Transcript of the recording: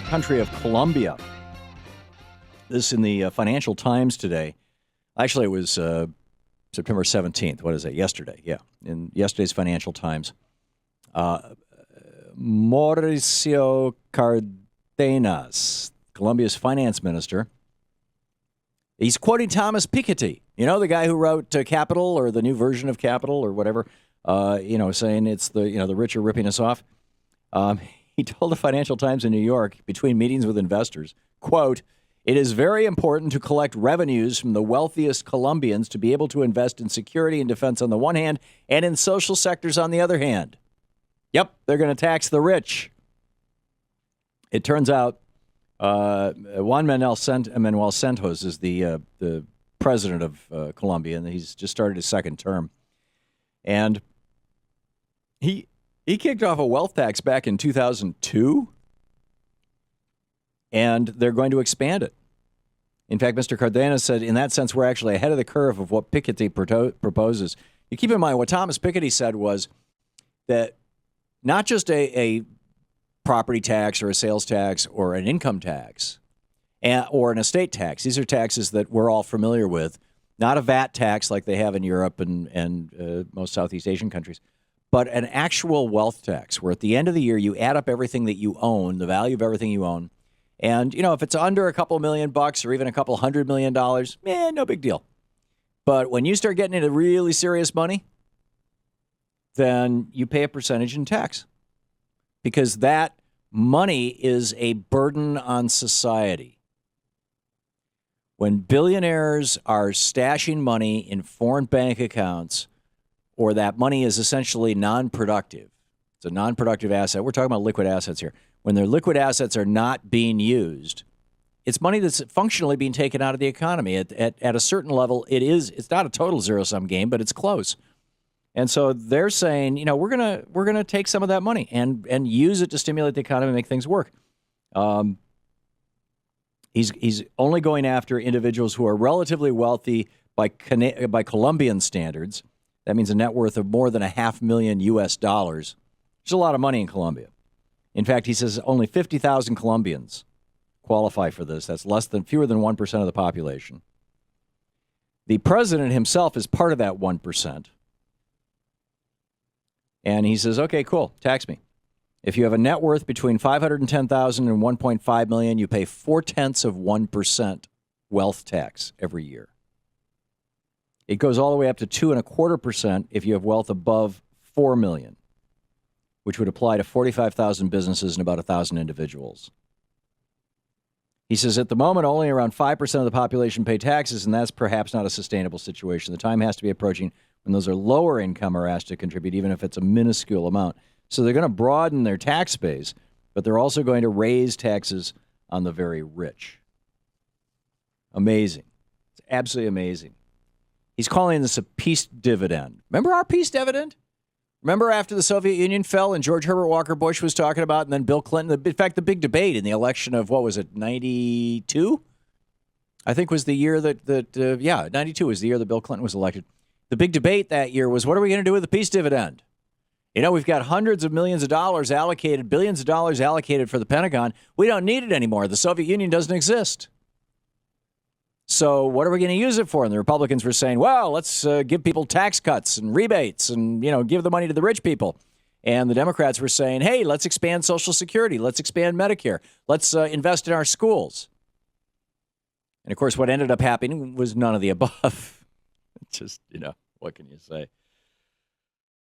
country of Colombia. This in the Financial Times today. Actually, it was September 17th. What is it? Yesterday. Yeah. In yesterday's Financial Times. Mauricio Cardenas, Colombia's finance minister. He's quoting Thomas Piketty, the guy who wrote Capital or the new version of Capital or whatever, saying it's the rich are ripping us off. He told the Financial Times in New York between meetings with investors, quote, "It is very important to collect revenues from the wealthiest Colombians to be able to invest in security and defense on the one hand and in social sectors on the other hand." Yep, they're going to tax the rich. It turns out Juan Manuel Santos is the president of Colombia, and he's just started his second term. And he kicked off a wealth tax back in 2002, and they're going to expand it. In fact, Mr. Cardenas said, in that sense, we're actually ahead of the curve of what Piketty proposes. You keep in mind, what Thomas Piketty said was that not just a property tax or a sales tax or an income tax or an estate tax. These are taxes that we're all familiar with. Not a VAT tax like they have in Europe and most Southeast Asian countries, but an actual wealth tax where at the end of the year you add up everything that you own, the value of everything you own. And, if it's under a couple $1,000,000 or even a couple $100 million, no big deal. But when you start getting into really serious money, then you pay a percentage in tax because that money is a burden on society. When billionaires are stashing money in foreign bank accounts, or that money is essentially non-productive, it's a non-productive asset. We're talking about liquid assets here. When their liquid assets are not being used, it's money that's functionally being taken out of the economy. At a certain level, it's not a total zero-sum game, but it's close. And so they're saying, we're gonna take some of that money and use it to stimulate the economy and make things work. He's only going after individuals who are relatively wealthy by Colombian standards. That means a net worth of more than $500,000 US. There's a lot of money in Colombia. In fact, he says only 50,000 Colombians qualify for this. That's fewer than 1% of the population. The president himself is part of that 1%. And he says, okay, cool, tax me. If you have a net worth between $510,000 and $1.5 million, you pay 0.4% wealth tax every year. It goes all the way up to 2.25% if you have wealth above $4 million, which would apply to 45,000 businesses and about 1,000 individuals. He says at the moment, only around 5% of the population pay taxes, and that's perhaps not a sustainable situation. The time has to be approaching when those are lower income are asked to contribute, even if it's a minuscule amount. So they're going to broaden their tax base, but they're also going to raise taxes on the very rich. Amazing. It's absolutely amazing. He's calling this a peace dividend. Remember our peace dividend? Remember after the Soviet Union fell and George Herbert Walker Bush was talking about, and then Bill Clinton, in fact, the big debate in the election of, 92? I think was the year 92 was the year that Bill Clinton was elected. The big debate that year was, what are we going to do with the peace dividend? We've got hundreds of millions of dollars allocated, billions of dollars allocated for the Pentagon. We don't need it anymore. The Soviet Union doesn't exist. So what are we going to use it for? And the Republicans were saying, well, let's give people tax cuts and rebates and, give the money to the rich people. And the Democrats were saying, hey, let's expand Social Security. Let's expand Medicare. Let's invest in our schools. And, of course, what ended up happening was none of the above. Just, what can you say?